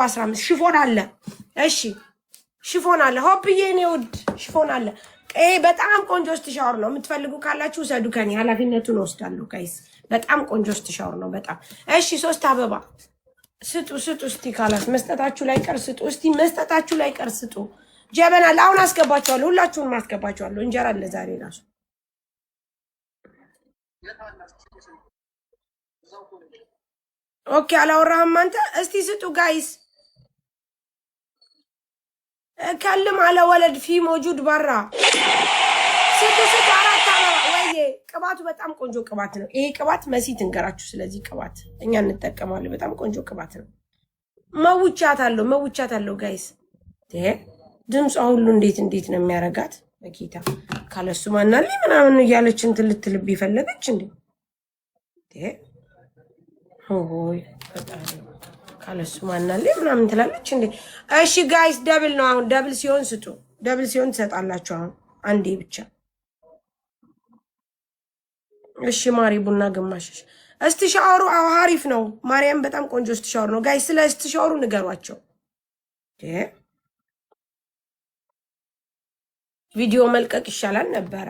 15 ሽፎን አለ። እሺ ሽፎን አለ። ሆፕዬ እኔ ውድ ሽፎን አለ። በጣም ቆንጆ ሻወር ነው። የምትፈልጉ ካላችሁ ሰዱ ከኔ ኃላፊነቱን ወስዳለሁ ጋይስ። በጣም ቆንጆ ሻወር ነው በጣም። እሺ 3 አበባ ስጡ እስቲ ካላስ መስጠታችሁ ላይ ቀር ስጡ እስቲ መስጠታችሁ ላይ ቀር ስጡ። ጀበና አሁን አስገባችኋለሁ። ሁላችሁንም አስገባችኋለሁ። እንጀራ አለ ዛሬ ራሱ። ኦኬ አላወራህም አንተ። እስቲ ስጡ ጋይስ። ከልም አለ ወለድ ፊ ሞጁድ በራ ስጡ 4 አበባ። ወይዬ ቅባቱ በጣም ቆንጆ ቅባት ነው። ይሄ ቅባት መሲ ትንገራችሁ። ስለዚህ ቅባት እኛ እንጠቀማለን። በጣም ቆንጆ ቅባት ነው። መውቻታለሁ ጋይስ። ድምጿ ሁሉ እንዴት ነው የሚያረጋት በጌታ። ካለሱ ማናሊ ምናምን እያለች እንትን ልትልብ ይፈለገች እንዴ? ሆይ በጣም ካለሱ ማናሊ ምናምን ትላለች እንዴ? እሺ ጋይስ ደብል ነው አሁን። ደብል ሲሆን ስጡ። ደብል ሲሆን ትሰጣላችሁ። አሁን አንዴ ብቻ። እሺ ማሪ ቡና ግማሽሽ። እስቲ ሻወሩ አሪፍ ነው። ማርያም በጣም ቆንጆ እስቲ ሻወር ነው ጋይስ። ስለ እስቲ ሻወሩ ንገሯቸው። ቪዲዮ መልቀቅ ይሻላል ነበረ።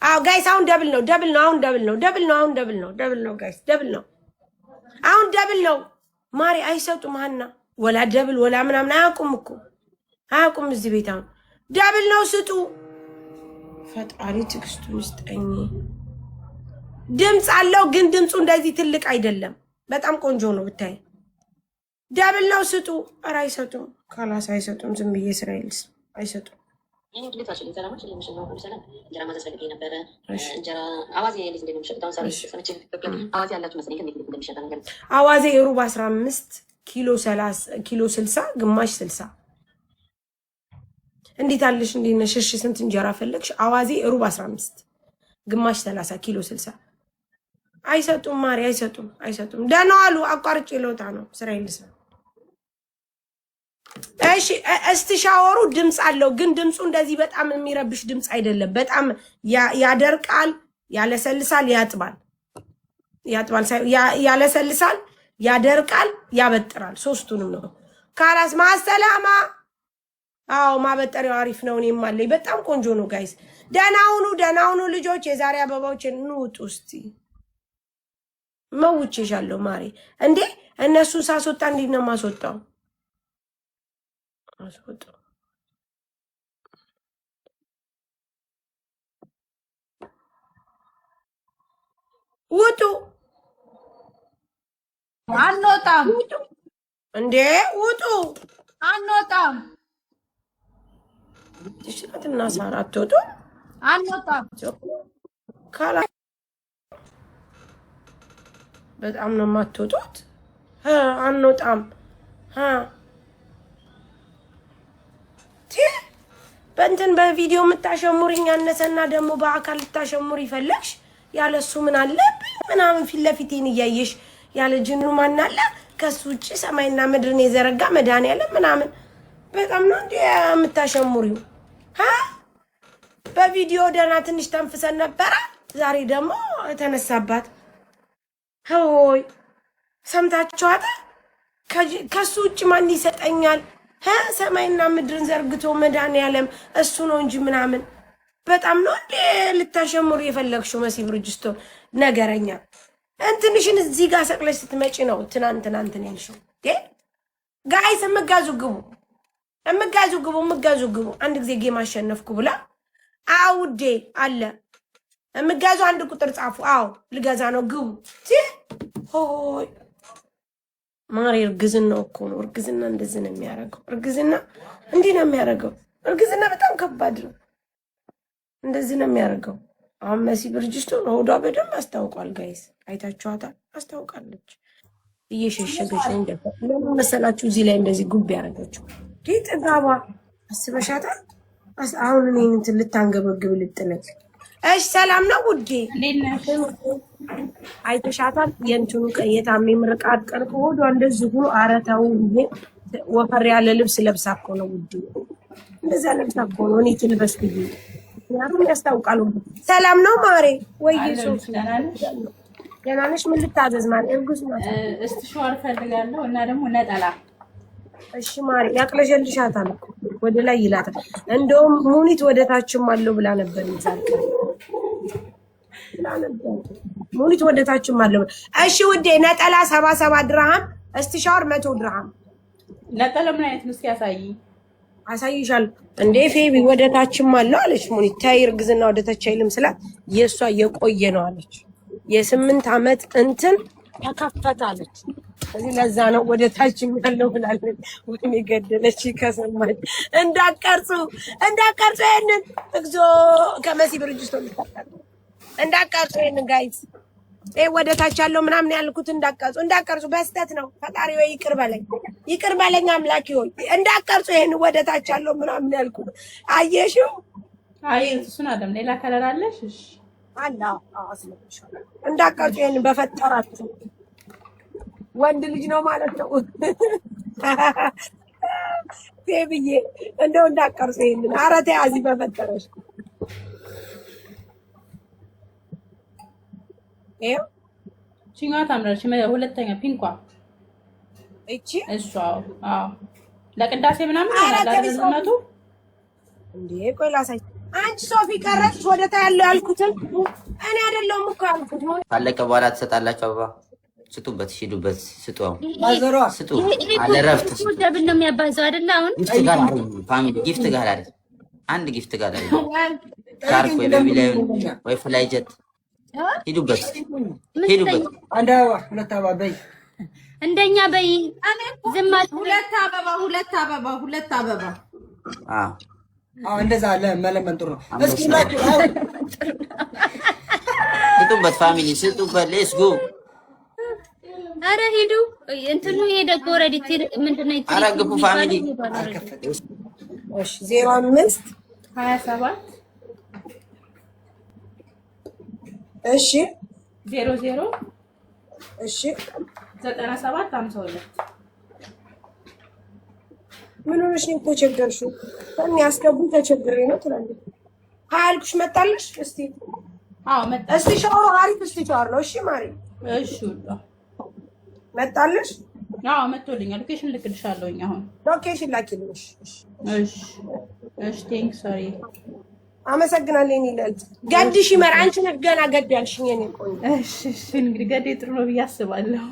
አዎ ጋይስ አሁን ደብል ነው። አሁን ደብል ነው ጋይስ። ደብል ነው አሁን ደብል ነው። ማሪ አይሰጡም ሀና ወላ ደብል ወላ ምናምን አያውቁም እዚህ ቤት። አሁን ደብል ነው ስጡ። ፈጣሪ ትዕግስቱን ይስጠኝ። ድምፅ አለው ግን ድምፁ እንደዚህ ትልቅ አይደለም። በጣም ቆንጆ ነው ብታይ። ደብል ነው ስጡ። ኧረ አይሰጡም። ካላስ አይሰጡም። ዝም ብዬ እስራኤልስ አይሰጡም። አዋዜ ሩብ 15 ኪሎ 60 ግማሽ 60 እንዴት አለሽ? እንዴት ነሽ? እሺ ስንት እንጀራ ፈለግሽ? አዋዜ ሩብ 15 ግማሽ 30 ኪሎ 60 አይሰጡም። ማሪ አይሰጡም። ደህና ዋሉ። አቋርጬ ለውጣ ነው እስራኤልስ። እሺ እስቲ ሻወሩ ድምፅ አለው ግን ድምፁ እንደዚህ በጣም የሚረብሽ ድምፅ አይደለም። በጣም ያደርቃል፣ ያለሰልሳል፣ ያጥባል፣ ያለሰልሳል፣ ያደርቃል፣ ያበጥራል። ሶስቱንም ነው። ካላስ ማሰላማ። አዎ ማበጠሪያው አሪፍ ነው። እኔም አለኝ። በጣም ቆንጆ ነው ጋይስ። ደህና ሁኑ ልጆች። የዛሬ አበባዎች እንውጡ እስቲ። መውቼሻለሁ ማሪ። እንዴ እነሱን ሳስወጣ እንዴት ነው የማስወጣው? ውጡ። አንወጣም እንዴ ውጡ። አንወጣም። ትሽላትና ሳራ አትወጡ። አንወጣም። ካላ በጣም ነው የማትወጡት። አንወጣም። በእንትን በቪዲዮ የምታሸሙሪኝ ያነሰና ደግሞ በአካል ልታሸሙሪ ይፈለግሽ። ያለሱ ምን አለብኝ ምናምን ፊት ለፊቴን እያየሽ ያለ ጅኑ ማን አለ ከሱ ውጪ ሰማይና ምድርን የዘረጋ መድኃኒዓለም ምናምን በጣም ነው እንዴ የምታሸሙሪው? በቪዲዮ ደህና ትንሽ ተንፍሰን ነበረ። ዛሬ ደግሞ ተነሳባት። ሆይ ሰምታችኋት? ከሱ ውጪ ማን ይሰጠኛል? ሰማይና ምድርን ዘርግቶ መድኃኒዓለም እሱ ነው እንጂ ምናምን በጣም ነው እንዴ ልታሸሙሩ የፈለግሽው? መሲ ብርጅስቶን ነገረኛ። እንትንሽን እዚህ ጋር ሰቅለሽ ስትመጪ ነው ትናንትን ያልሽው። ጋይስ እምጋዙ ግቡ። አንድ ጊዜ ጌም አሸነፍኩ ብላ አውዴ አለ እምጋዙ አንድ ቁጥር ጻፉ። አዎ ልገዛ ነው ግቡ። ሆይ ማሪ እርግዝና እኮ ነው። እርግዝና እንደዚህ ነው የሚያደርገው። እርግዝና እንዲህ ነው የሚያደርገው። እርግዝና በጣም ከባድ ነው። እንደዚህ ነው የሚያደርገው። አሁን መሲ ብርጅስቶን ሆዷ በደንብ አስታውቋል። ጋይስ አይታችኋታል። አስታውቃለች። እየሸሸገች ነው እንደፈ ለምን መሰላችሁ? እዚህ ላይ እንደዚህ ጉብ ያደረገችው ጥጋባ አስበሻታል። አሁን እኔ እንትን ልታንገበግብ ልጥለቅ። እሺ ሰላም ነው ውዴ። አይተሻታል? የእንትኑ የታሜ ምርቃት ቀን ሆዷ እንደዚህ ሁሉ አረታው ወፈር ያለ ልብስ ለብሳ እኮ ነው ውዴ። እንደዛ ለብሳ እኮ ነው እኔ ትልበስ ብዬ ምክንያቱም ያስታውቃል። ሰላም ነው ማሬ? ወይ ኢየሱስ ደህና ነሽ? ምን ልታዘዝ? ማለት እርጉዝ ናት። እስቲ ሻወር ፈልጋለሁ እና ደግሞ ነጠላ እሺ ማሪ ያቅለሸልሻታል ወደ ላይ ይላታል። እንደውም ሙኒት ወደ ታችም አለው ብላ ነበር ይዛል ሙኒት ወደ ታችም አለው። እሺ ውዴ ነጠላ 77 ድርሃም እስቲሻወር 100 ድርሃም። ነጠላ ምን አይነት ነው? እስኪ ያሳይ። አሳይሻል እንዴ ፌቢ ወደ ታችም አለው አለች ሙኒት። ታይ እርግዝና ወደ ታች አይልም ስላት የሷ የቆየ ነው አለች። የ8 ዓመት እንትን ተከፈታለች። ስለዚህ ለዛ ነው ወደ ታችም ያለው ብላለች። ወይኔ ገደለች ከሰማች። እንዳቀርጹ ይሄንን እግዚኦ ከመሲ ብርጅስቶ እንዳቀርጹ ይሄንን ጋይስ ወደ ታች ያለው ምናምን ያልኩት እንዳቀርጹ በስተት ነው። ፈጣሪ ወይ ይቅር በለኝ አምላኪ ሆይ እንዳቀርጹ ይሄን ወደ ታች ያለው ምናምን ያልኩት አየሽው? አይ እሱን አይደለም ሌላ ከለር አለሽ? እሺ አላ አስለሽ እንዳቀርጹ ይሄን በፈጠራችሁ ወንድ ልጅ ነው ማለት ነው። ቤቢዬ እንደው እንዳቀርጹ ይሄን ኧረ ተያዚ በፈጠረሽ ይሄው ቺንጋ ታምራለች። ሁለተኛ ፒንኳ እቺ እሷ አዎ ለቅዳሴ ምናምን አላደረዝመቱ እንዴ ቆይ ላሳይ። አንቺ ሶፊ ቀረጽሽ ወደታ ያለው ያልኩትን እኔ አይደለሁም እኮ ያልኩት ነው። ካለቀ በኋላ ትሰጣላችሁ። አበባ ስጡበት፣ ሂዱበት፣ ስጡ። ስጡ አለ ረፍት ስጡ። ደብል ነው የሚያባዛው አይደል? አሁን ጊፍት ጋር ፋሚሊ ጊፍት ጋር አይደል? አንድ ጊፍት ጋር አይደል? ሻርፕ ወይ ቤቢ ላይ ወይ ፍላይ ጀት ሂዱበት። አንድ አበባ ሁለት አበባ በይ እንደኛ በይ። ዝም ማለት ሁለት አበባ አዎ እንደዛ ለመለመን ጥሩ ነው። እስኪ ስጡበት ፋሚሊ ስጡበት። ሌትስ ጎ። አረ ሂዱ እንትኑ ሄደ ኦሬዲ ምንድነው ይጥሪ አረግፉ ፋሚሊ። እሺ 05 27 እሺ 00 እሺ 97 52 ምን ሆነሽ ነው ተቸገርሽው? ከኔ ያስገቡ ተቸግሬ ነው ትላለች። አልኩሽ መጣልሽ። እስቲ አዎ መጣ። እስቲ ሻወር አሪፍ እስቲ ሻወር ነው። እሺ ማሪ እሺ መጣልሽ? አዎ መጥቶልኛል። ሎኬሽን ልክልሻለሁኝ አሁን ሎኬሽን ላኪልሽ። እሺ ቴንክ ሶሪ አመሰግናለሁ። እኔ ለልት ገድሽ ይመር አንቺ ነሽ ገና ገድ ያልሽኝ የኔ ቆንጆ። እሺ እንግዲህ ገዴ ጥሩ ነው ብዬ አስባለሁ።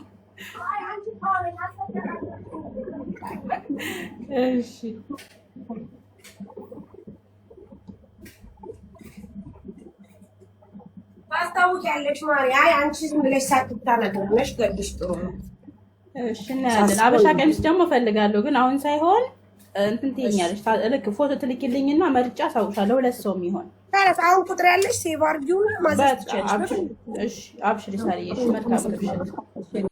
እሺ ታስታውቂያለሽ ማሪ። አይ አንቺ ዝም ብለሽ ሳትታነግረሽ ገድሽ ጥሩ ነው። እሺ እናያለን። አበሻ ቀሚስ ደግሞ እፈልጋለሁ ግን አሁን ሳይሆን እንትን ትይኛለሽ። ልክ ፎቶ ትልኪልኝና መርጫ አሳውሻለሁ። ሁለት ሰው የሚሆን ታዲያ አሁን ቁጥር ያለሽ ሴቭ አድርጊው ማዘዝ ትችያለሽ። እሺ አብሽሪ ሳሪዬ። እሺ መልካም ምሽት።